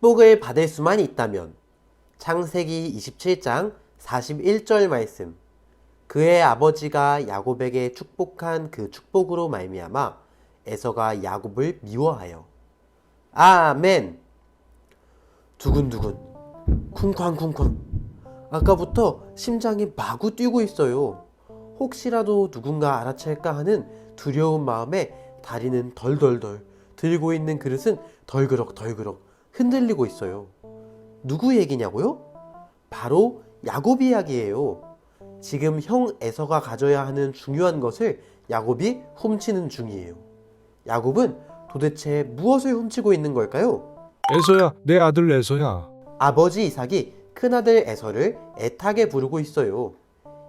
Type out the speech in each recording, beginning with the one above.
축복을 받을 수만 있다면. 창세기 27장 41절 말씀. 그의 아버지가 야곱에게 축복한 그 축복으로 말미암아 에서가 야곱을 미워하여. 아멘. 두근두근, 쿵쾅쿵쾅. 아까부터 심장이 마구 뛰고 있어요. 혹시라도 누군가 알아챌까 하는 두려운 마음에 다리는 덜덜덜, 들고 있는 그릇은 덜그럭덜그럭 흔들리고 있어요. 누구 얘기냐고요? 바로 야곱 이야기예요. 지금 형 에서가 가져야 하는 중요한 것을 야곱이 훔치는 중이에요. 야곱은 도대체 무엇을 훔치고 있는 걸까요? 에서야, 내 아들 에서야. 아버지 이삭이 큰아들 에서를 애타게 부르고 있어요.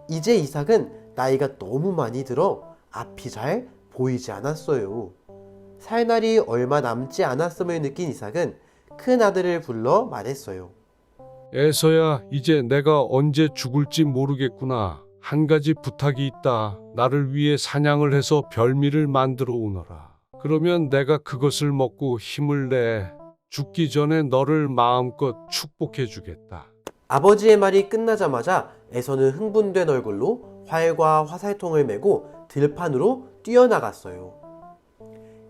이제 이삭은 나이가 너무 많이 들어 앞이 잘 보이지 않았어요. 살 날이 얼마 남지 않았음을 느낀 이삭은 큰아들을 불러 말했어요. 에서야, 이제 내가 언제 죽을지 모르겠구나. 한 가지 부탁이 있다. 나를 위해 사냥을 해서 별미를 만들어 오너라. 그러면 내가 그것을 먹고 힘을 내 죽기 전에 너를 마음껏 축복해 주겠다. 아버지의 말이 끝나자마자 에서는 흥분된 얼굴로 활과 화살통을 메고 들판으로 뛰어나갔어요.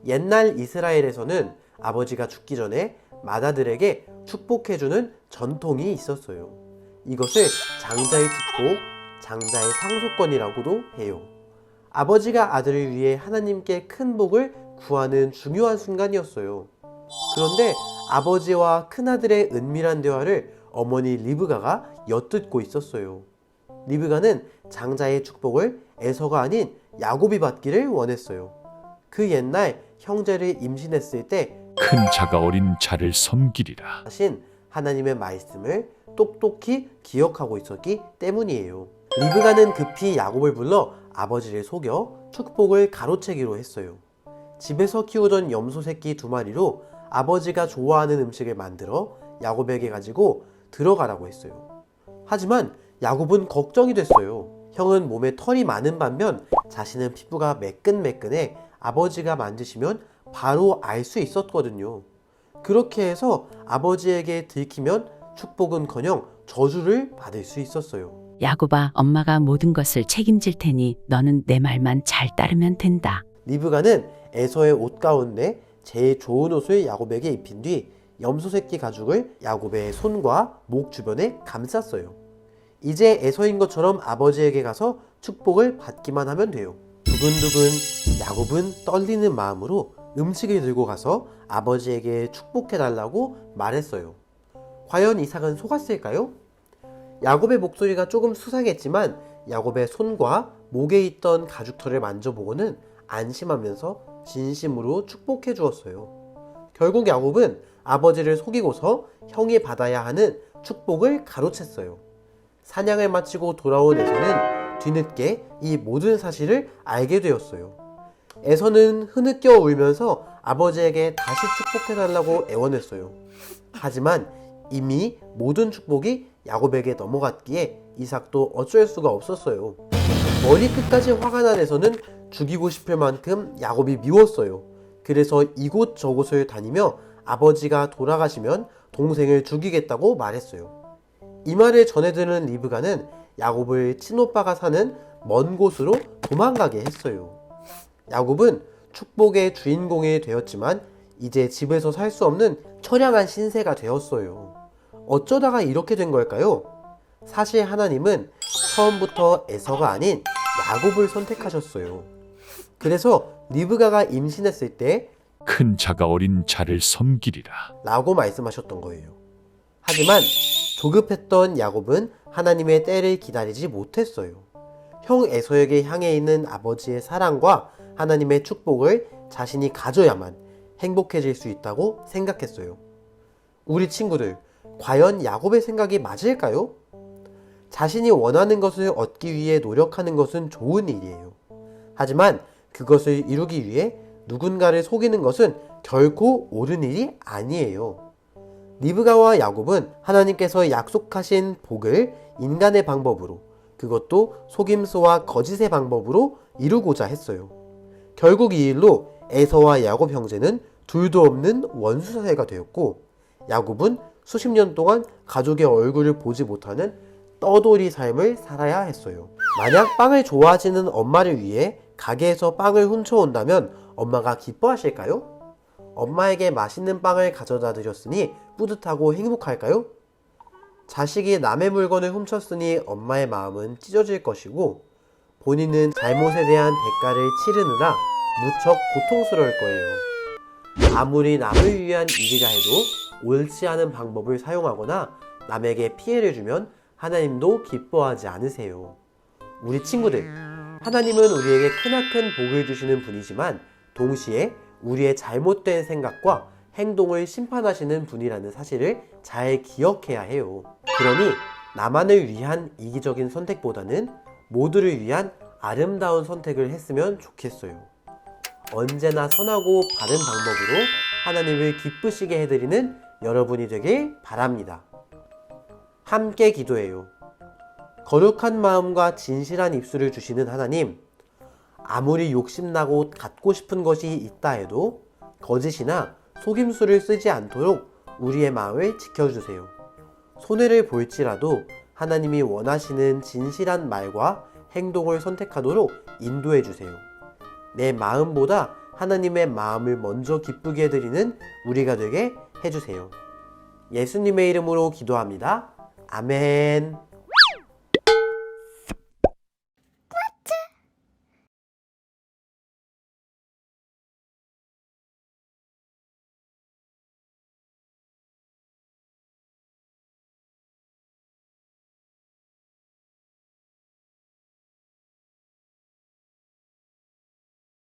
옛날 이스라엘에서는 아버지가 죽기 전에 맏아들에게 축복해주는 전통이 있었어요. 이것을 장자의 축복, 장자의 상속권이라고도 해요. 아버지가 아들을 위해 하나님께 큰 복을 구하는 중요한 순간이었어요. 그런데 아버지와 큰아들의 은밀한 대화를 어머니 리브가가 엿듣고 있었어요. 리브가는 장자의 축복을 에서가 아닌 야곱이 받기를 원했어요. 그 옛날 형제를 임신했을 때 큰 자가 어린 자를 섬기리라. 하신 하나님의 말씀을 똑똑히 기억하고 있었기 때문이에요. 리브가는 급히 야곱을 불러 아버지를 속여 축복을 가로채기로 했어요. 집에서 키우던 염소 새끼 2마리로 아버지가 좋아하는 음식을 만들어 야곱에게 가지고 들어가라고 했어요. 하지만 야곱은 걱정이 됐어요. 형은 몸에 털이 많은 반면 자신은 피부가 매끈매끈해 아버지가 만지시면 바로 알 수 있었거든요. 그렇게 해서 아버지에게 들키면 축복은커녕 저주를 받을 수 있었어요. 야곱아, 엄마가 모든 것을 책임질 테니 너는 내 말만 잘 따르면 된다. 리브가는 에서의 옷 가운데 제일 좋은 옷을 야곱에게 입힌 뒤 염소 새끼 가죽을 야곱의 손과 목 주변에 감쌌어요. 이제 에서인 것처럼 아버지에게 가서 축복을 받기만 하면 돼요. 두근두근 야곱은 떨리는 마음으로 음식을 들고 가서 아버지에게 축복해달라고 말했어요. 과연 이삭은 속았을까요? 야곱의 목소리가 조금 수상했지만 야곱의 손과 목에 있던 가죽털을 만져보고는 안심하면서 진심으로 축복해 주었어요. 결국 야곱은 아버지를 속이고서 형이 받아야 하는 축복을 가로챘어요. 사냥을 마치고 돌아온 에서는 뒤늦게 이 모든 사실을 알게 되었어요. 에서는 흐느껴 울면서 아버지에게 다시 축복해달라고 애원했어요. 하지만 이미 모든 축복이 야곱에게 넘어갔기에 이삭도 어쩔 수가 없었어요. 머리끝까지 화가 난 에서는 죽이고 싶을 만큼 야곱이 미웠어요. 그래서 이곳저곳을 다니며 아버지가 돌아가시면 동생을 죽이겠다고 말했어요. 이 말을 전해 들은 리브가는 야곱을 친오빠가 사는 먼 곳으로 도망가게 했어요. 야곱은 축복의 주인공이 되었지만 이제 집에서 살 수 없는 처량한 신세가 되었어요. 어쩌다가 이렇게 된 걸까요? 사실 하나님은 처음부터 에서가 아닌 야곱을 선택하셨어요. 그래서 리브가가 임신했을 때 큰 자가 어린 자를 섬기리라. 라고 말씀하셨던 거예요. 하지만 조급했던 야곱은 하나님의 때를 기다리지 못했어요. 형 에서에게 향해 있는 아버지의 사랑과 하나님의 축복을 자신이 가져야만 행복해질 수 있다고 생각했어요. 우리 친구들, 과연 야곱의 생각이 맞을까요? 자신이 원하는 것을 얻기 위해 노력하는 것은 좋은 일이에요. 하지만 그것을 이루기 위해 누군가를 속이는 것은 결코 옳은 일이 아니에요. 리브가와 야곱은 하나님께서 약속하신 복을 인간의 방법으로, 그것도 속임수와 거짓의 방법으로 이루고자 했어요. 결국 이 일로 에서와 야곱 형제는 둘도 없는 원수사이가 되었고, 야곱은 수십 년 동안 가족의 얼굴을 보지 못하는 떠돌이 삶을 살아야 했어요. 만약 빵을 좋아하시는 엄마를 위해 가게에서 빵을 훔쳐온다면 엄마가 기뻐하실까요? 엄마에게 맛있는 빵을 가져다 드렸으니 뿌듯하고 행복할까요? 자식이 남의 물건을 훔쳤으니 엄마의 마음은 찢어질 것이고 본인은 잘못에 대한 대가를 치르느라 무척 고통스러울 거예요. 아무리 남을 위한 일이라 해도 옳지 않은 방법을 사용하거나 남에게 피해를 주면 하나님도 기뻐하지 않으세요. 우리 친구들, 하나님은 우리에게 크나큰 복을 주시는 분이지만 동시에 우리의 잘못된 생각과 행동을 심판하시는 분이라는 사실을 잘 기억해야 해요. 그러니 나만을 위한 이기적인 선택보다는 모두를 위한 아름다운 선택을 했으면 좋겠어요. 언제나 선하고 바른 방법으로 하나님을 기쁘시게 해드리는 여러분이 되길 바랍니다. 함께 기도해요. 거룩한 마음과 진실한 입술을 주시는 하나님, 아무리 욕심나고 갖고 싶은 것이 있다 해도 거짓이나 속임수를 쓰지 않도록 우리의 마음을 지켜주세요. 손해를 볼지라도 하나님이 원하시는 진실한 말과 행동을 선택하도록 인도해 주세요. 내 마음보다 하나님의 마음을 먼저 기쁘게 해드리는 우리가 되게 해주세요. 예수님의 이름으로 기도합니다. 아멘.